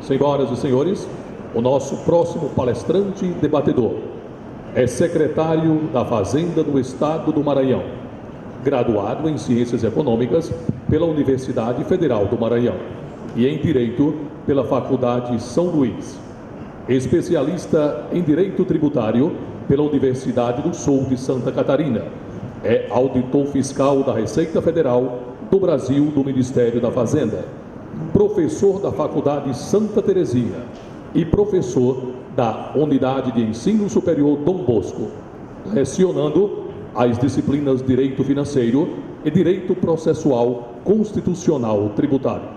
Senhoras e senhores, o nosso próximo palestrante e debatedor é secretário da Fazenda do Estado do Maranhão, graduado em Ciências Econômicas pela Universidade Federal do Maranhão e em Direito pela Faculdade São Luís, especialista em Direito Tributário pela Universidade do Sul de Santa Catarina, é auditor fiscal da Receita Federal do Brasil do Ministério da Fazenda, professor da Faculdade Santa Terezinha e professor da Unidade de Ensino Superior Dom Bosco, lecionando as disciplinas Direito Financeiro e Direito Processual Constitucional Tributário.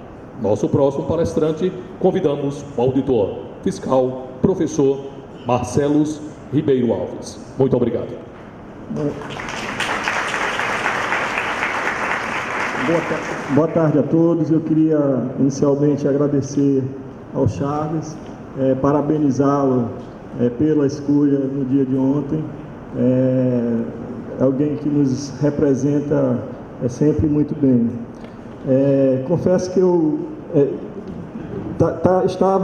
Nosso próximo palestrante, convidamos o auditor fiscal, professor Marcelos Ribeiro Alves. Muito obrigado. Boa tarde a todos. Eu queria inicialmente agradecer ao Charles, parabenizá-lo pela escolha no dia de ontem. Alguém que nos representa sempre muito bem. Confesso que eu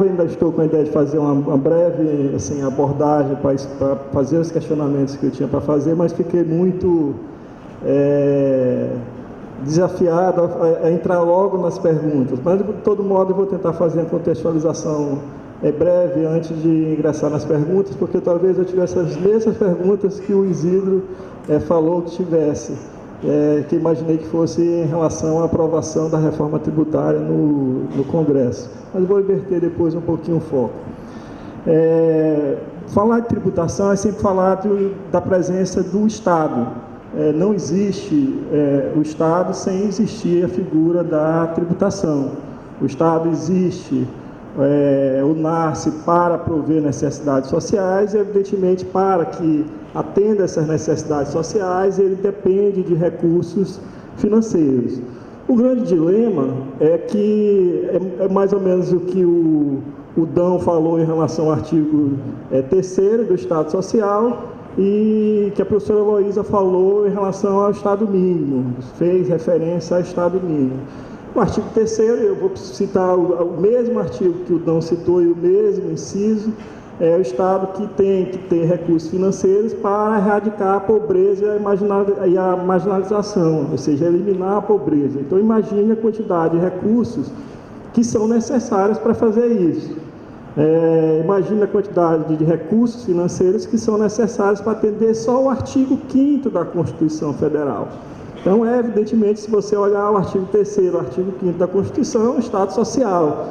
ainda estou com a ideia de fazer uma breve abordagem para fazer os questionamentos que eu tinha para fazer, mas fiquei muito desafiado a entrar logo nas perguntas. Mas, de todo modo, eu vou tentar fazer uma contextualização breve antes de ingressar nas perguntas, porque talvez eu tivesse as mesmas perguntas que o Isidro falou que tivesse, que imaginei que fosse em relação à aprovação da reforma tributária no Congresso. Mas vou inverter depois um pouquinho o foco. Falar de tributação é sempre falar da presença do Estado. Não existe o Estado sem existir a figura da tributação. O Estado existe, ou nasce para prover necessidades sociais, e evidentemente para que atenda essas necessidades sociais, ele depende de recursos financeiros. O grande dilema é que é mais ou menos o que o Dão falou em relação ao artigo 3º do Estado Social, e que a professora Heloísa falou em relação ao Estado mínimo, fez referência ao Estado mínimo. O artigo 3º, eu vou citar o mesmo artigo que o Dão citou e o mesmo inciso, é o Estado que tem que ter recursos financeiros para erradicar a pobreza e a marginalização, ou seja, eliminar a pobreza. Então, imagine a quantidade de recursos que são necessários para fazer isso. Imagina a quantidade de recursos financeiros que são necessários para atender só o artigo 5º da Constituição Federal. Então, evidentemente, se você olhar o artigo 3º, o artigo 5º da Constituição, é um Estado social.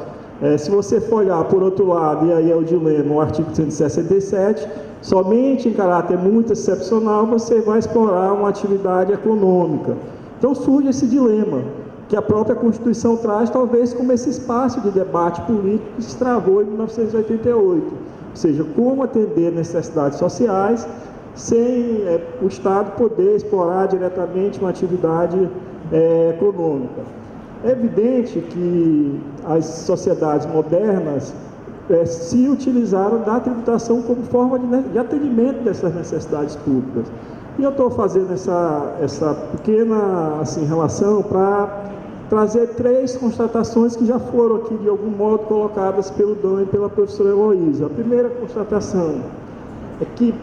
Se você for olhar por outro lado, e aí é o dilema, o artigo 167, somente em caráter muito excepcional você vai explorar uma atividade econômica. Então, surge esse dilema que a própria Constituição traz, talvez como esse espaço de debate político que se travou em 1988, ou seja, como atender necessidades sociais sem o Estado poder explorar diretamente uma atividade econômica. É evidente que as sociedades modernas se utilizaram da tributação como forma de atendimento dessas necessidades públicas. E eu estou fazendo essa pequena relação para trazer 3 constatações que já foram aqui, de algum modo, colocadas pelo Dão e pela professora Heloísa. A primeira constatação é que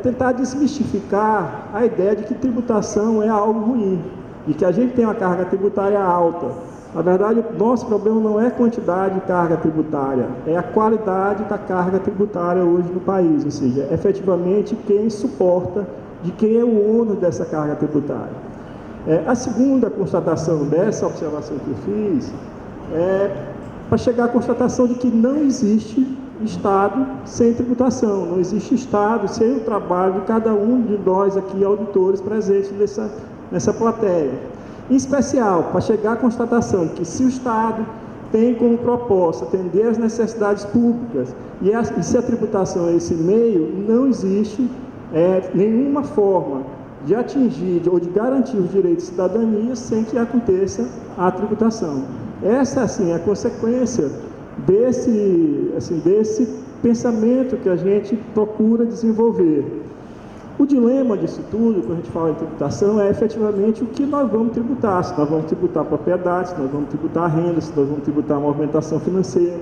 tentar desmistificar a ideia de que tributação é algo ruim, e que a gente tem uma carga tributária alta. Na verdade, o nosso problema não é a quantidade de carga tributária, é a qualidade da carga tributária hoje no país, ou seja, efetivamente quem suporta, de quem é o ônus dessa carga tributária. A segunda constatação dessa observação que eu fiz é para chegar à constatação de que não existe Estado sem tributação, não existe Estado sem o trabalho de cada um de nós aqui, auditores presentes nessa plateia. Em especial, para chegar à constatação de que se o Estado tem como proposta atender às necessidades públicas e se a tributação é esse meio, não existe nenhuma forma de atingir ou de garantir os direitos de cidadania sem que aconteça a tributação. Essa, é a consequência desse pensamento que a gente procura desenvolver. O dilema disso tudo, quando a gente fala em tributação, é efetivamente o que nós vamos tributar. Se nós vamos tributar propriedade, se nós vamos tributar renda, se nós vamos tributar a movimentação financeira,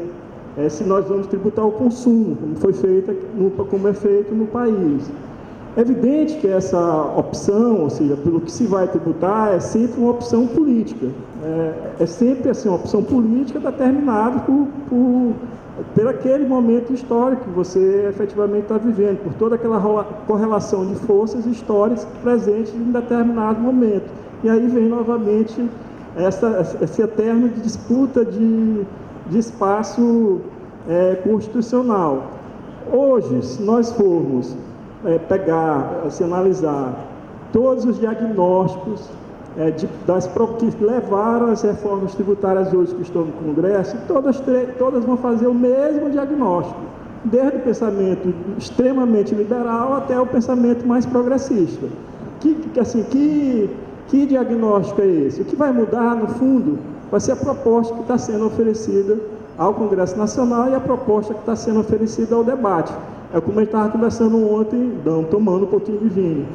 se nós vamos tributar o consumo, como é feito no país. É evidente que essa opção, ou seja, pelo que se vai tributar, é sempre uma opção política. É sempre assim, uma opção política determinada por aquele momento histórico que você efetivamente está vivendo, por toda aquela correlação de forças históricas presentes em determinado momento. E aí vem novamente esse eterno disputa de espaço constitucional. Hoje, se nós formos analisar todos os diagnósticos que levaram as reformas tributárias hoje que estão no Congresso, todas vão fazer o mesmo diagnóstico, desde o pensamento extremamente liberal até o pensamento mais progressista. Que diagnóstico é esse? O que vai mudar, no fundo, vai ser a proposta que está sendo oferecida ao Congresso Nacional e a proposta que está sendo oferecida ao debate. É como a gente estava conversando ontem, tomando um pouquinho de vinho.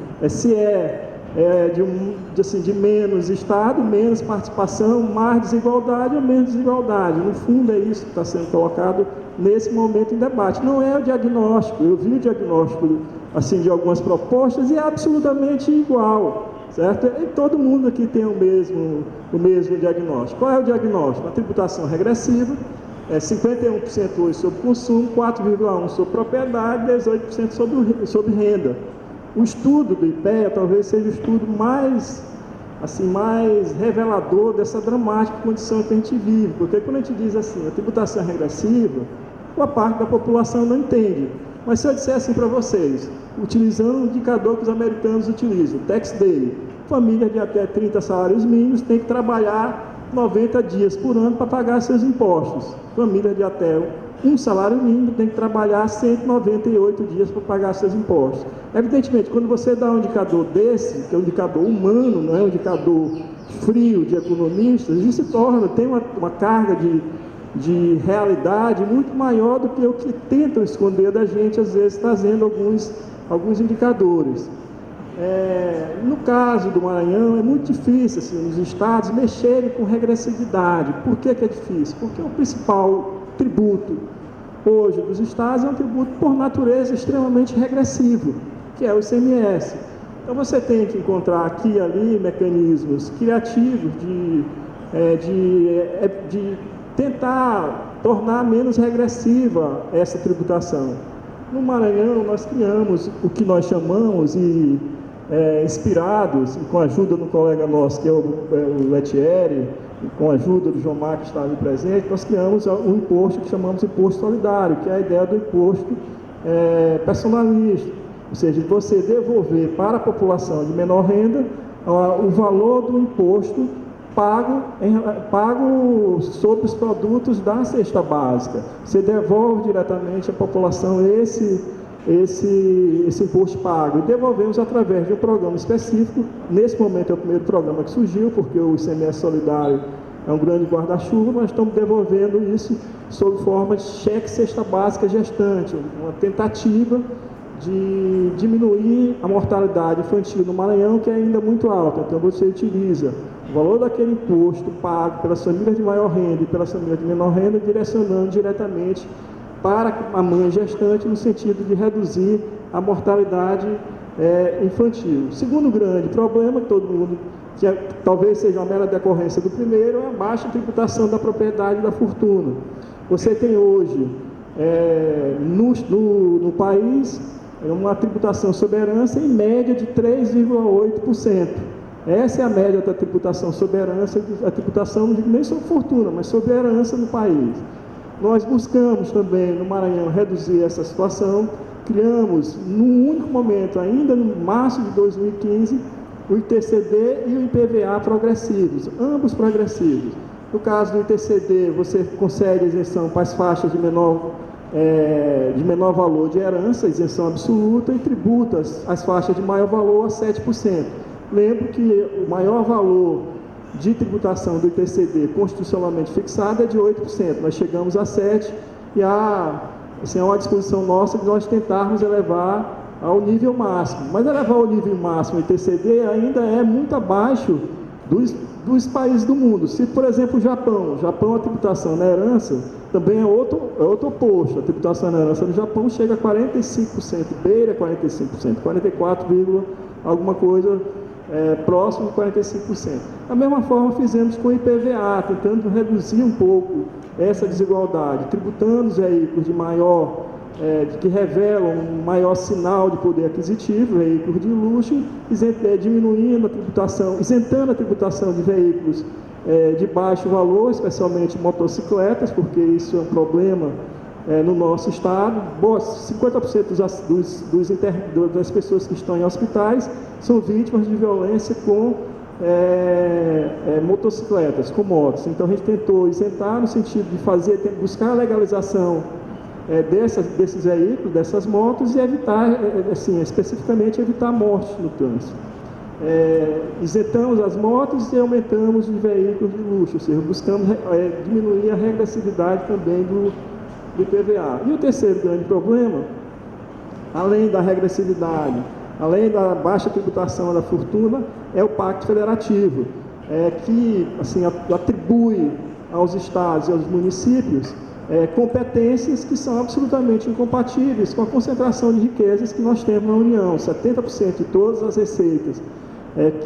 De menos Estado, menos participação, mais desigualdade ou menos desigualdade. No fundo, é isso que está sendo colocado nesse momento em debate. Não é o diagnóstico. Eu vi o diagnóstico de algumas propostas e é absolutamente igual, certo? E todo mundo aqui tem o mesmo diagnóstico. Qual é o diagnóstico? A tributação regressiva, 51% hoje sobre consumo, 4,1% sobre propriedade, 18% sobre renda. O estudo do IPEA talvez seja o estudo mais revelador dessa dramática condição que a gente vive, porque quando a gente diz assim, a tributação regressiva, uma parte da população não entende. Mas se eu disser assim para vocês, utilizando o indicador que os americanos utilizam, Tax Day, família de até 30 salários mínimos tem que trabalhar 90 dias por ano para pagar seus impostos. Família de até um salário mínimo tem que trabalhar 198 dias para pagar seus impostos. Evidentemente, quando você dá um indicador desse, que é um indicador humano, não é um indicador frio de economistas, isso tem uma carga de realidade muito maior do que o que tentam esconder da gente, às vezes trazendo alguns indicadores. No caso do Maranhão, é muito difícil os estados mexerem com regressividade. Por que é difícil? Porque o principal tributo hoje dos estados é um tributo por natureza extremamente regressivo, que é o ICMS. Então você tem que encontrar aqui e ali mecanismos criativos de tentar tornar menos regressiva essa tributação. No Maranhão nós criamos o que nós chamamos inspirados, e com a ajuda do colega nosso, que é o Letieri, e com a ajuda do João Marcos que está ali presente, nós criamos um imposto que chamamos de imposto solidário, que é a ideia do imposto personalista, ou seja, de você devolver para a população de menor renda o valor do imposto pago sobre os produtos da cesta básica. Você devolve diretamente à população esse imposto pago, e devolvemos através de um programa específico. Nesse momento é o primeiro programa que surgiu, porque o ICMS solidário é um grande guarda-chuva, mas estamos devolvendo isso sob forma de cheque cesta básica gestante, uma tentativa de diminuir a mortalidade infantil no Maranhão, que é ainda muito alta. Então você utiliza o valor daquele imposto pago pelas famílias de maior renda e pelas famílias de menor renda, direcionando diretamente para a mãe gestante, no sentido de reduzir a mortalidade infantil. O segundo grande problema, que talvez seja uma mera decorrência do primeiro, é a baixa tributação da propriedade e da fortuna. Você tem hoje, no país, uma tributação sobre herança em média de 3,8%. Essa é a média da tributação sobre herança, a tributação, não digo nem sobre fortuna, mas sobre herança no país. Nós buscamos também, no Maranhão, reduzir essa situação. Criamos, num único momento, ainda no março de 2015, o ITCD e o IPVA progressivos, ambos progressivos. No caso do ITCD, você concede isenção para as faixas de menor valor de herança, isenção absoluta, e tributa as faixas de maior valor a 7%. Lembro que o maior valor de tributação do ITCD constitucionalmente fixado é de 8%. Nós chegamos a 7%, e há uma disposição nossa de nós tentarmos elevar ao nível máximo. Mas elevar ao nível máximo e ITCD ainda é muito abaixo dos países do mundo. Se, por exemplo, o Japão, a tributação na herança também é outro oposto. A tributação na herança no Japão chega a 45%, beira 45%, 44, alguma coisa próximo de 45%. Da mesma forma fizemos com o IPVA, tentando reduzir um pouco essa desigualdade, tributando os veículos que revelam um maior sinal de poder aquisitivo, veículos de luxo, diminuindo a tributação, isentando a tributação de veículos de baixo valor, especialmente motocicletas, porque isso é um problema no nosso estado. 50% das pessoas que estão em hospitais são vítimas de violência com motocicletas, com motos. Então a gente tentou isentar no sentido de buscar a legalização desses veículos, dessas motos, e evitar, especificamente evitar mortes no trânsito. Isentamos as motos e aumentamos os veículos de luxo, ou seja, buscamos diminuir a regressividade também do IPVA. E o terceiro grande problema, além da regressividade, além da baixa tributação da fortuna, é o Pacto Federativo, que atribui aos estados e aos municípios competências que são absolutamente incompatíveis com a concentração de riquezas que nós temos na União. 70% de todas as receitas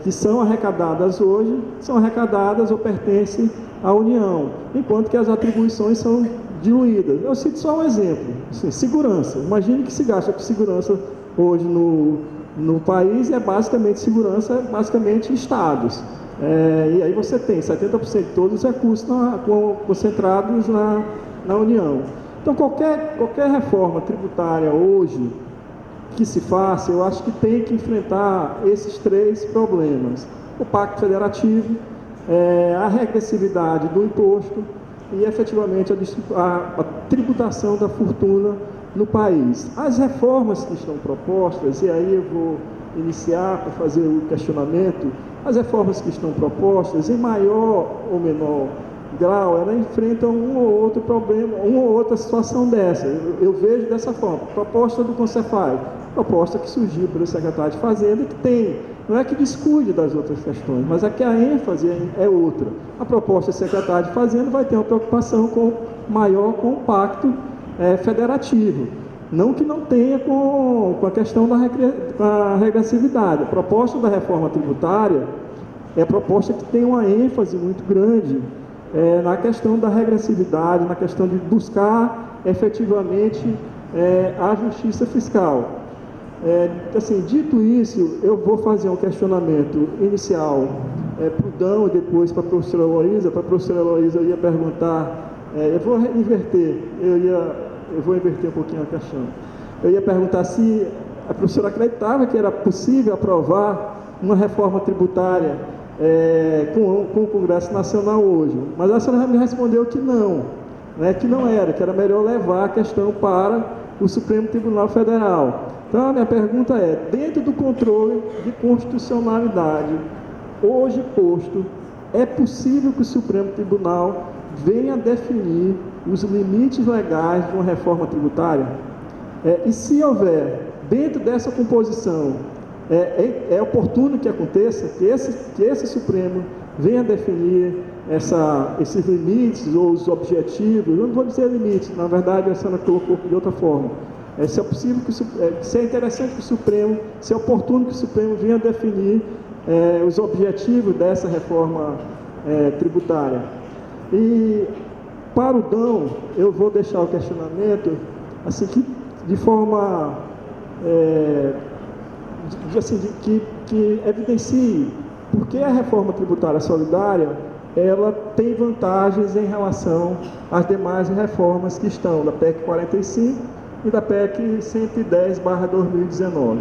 que são arrecadadas hoje, são arrecadadas ou pertencem à União, enquanto que as atribuições são diluídas. Eu cito só um exemplo, segurança. Imagine que se gasta com segurança hoje no país, e basicamente segurança, basicamente estados. E aí você tem 70% de todos os recursos concentrados na União. Então, qualquer reforma tributária hoje que se faça, eu acho que tem que enfrentar esses três problemas: o Pacto Federativo, a regressividade do imposto e, efetivamente, a tributação da fortuna no país. As reformas que estão propostas, e aí eu vou iniciar para fazer o questionamento, as reformas que estão propostas, em maior ou menor grau, elas enfrentam um ou outro problema, uma ou outra situação dessa. Eu vejo dessa forma. Proposta do Concefaz, proposta que surgiu pelo secretário de Fazenda, que não é que descuide das outras questões, mas é que a ênfase é outra. A proposta do secretário de Fazenda vai ter uma preocupação maior com o pacto federativo, não que não tenha com a questão da regressividade. A proposta da reforma tributária é a proposta que tem uma ênfase muito grande na questão da regressividade, na questão de buscar efetivamente a justiça fiscal. Dito isso, eu vou fazer um questionamento inicial para o Dão e depois para a professora Heloísa. Para a professora Heloísa eu ia perguntar, eu vou inverter um pouquinho a questão. Eu ia perguntar se a professora acreditava que era possível aprovar uma reforma tributária com o Congresso Nacional hoje, mas a senhora me respondeu que não, que não era, que era melhor levar a questão para o Supremo Tribunal Federal. Então a minha pergunta é: dentro do controle de constitucionalidade hoje posto, é possível que o Supremo Tribunal venha definir os limites legais de uma reforma tributária? E se houver, dentro dessa composição, é oportuno que aconteça, que esse Supremo venha definir esses limites ou os objetivos? Eu não vou dizer limites, na verdade a senhora colocou de outra forma. Se é possível se é interessante que o Supremo, se é oportuno que o Supremo venha definir os objetivos dessa reforma tributária. E para o Dão, eu vou deixar o questionamento assim, de forma que evidencie por que a reforma tributária solidária ela tem vantagens em relação às demais reformas que estão da PEC 45 e da PEC 110/2019.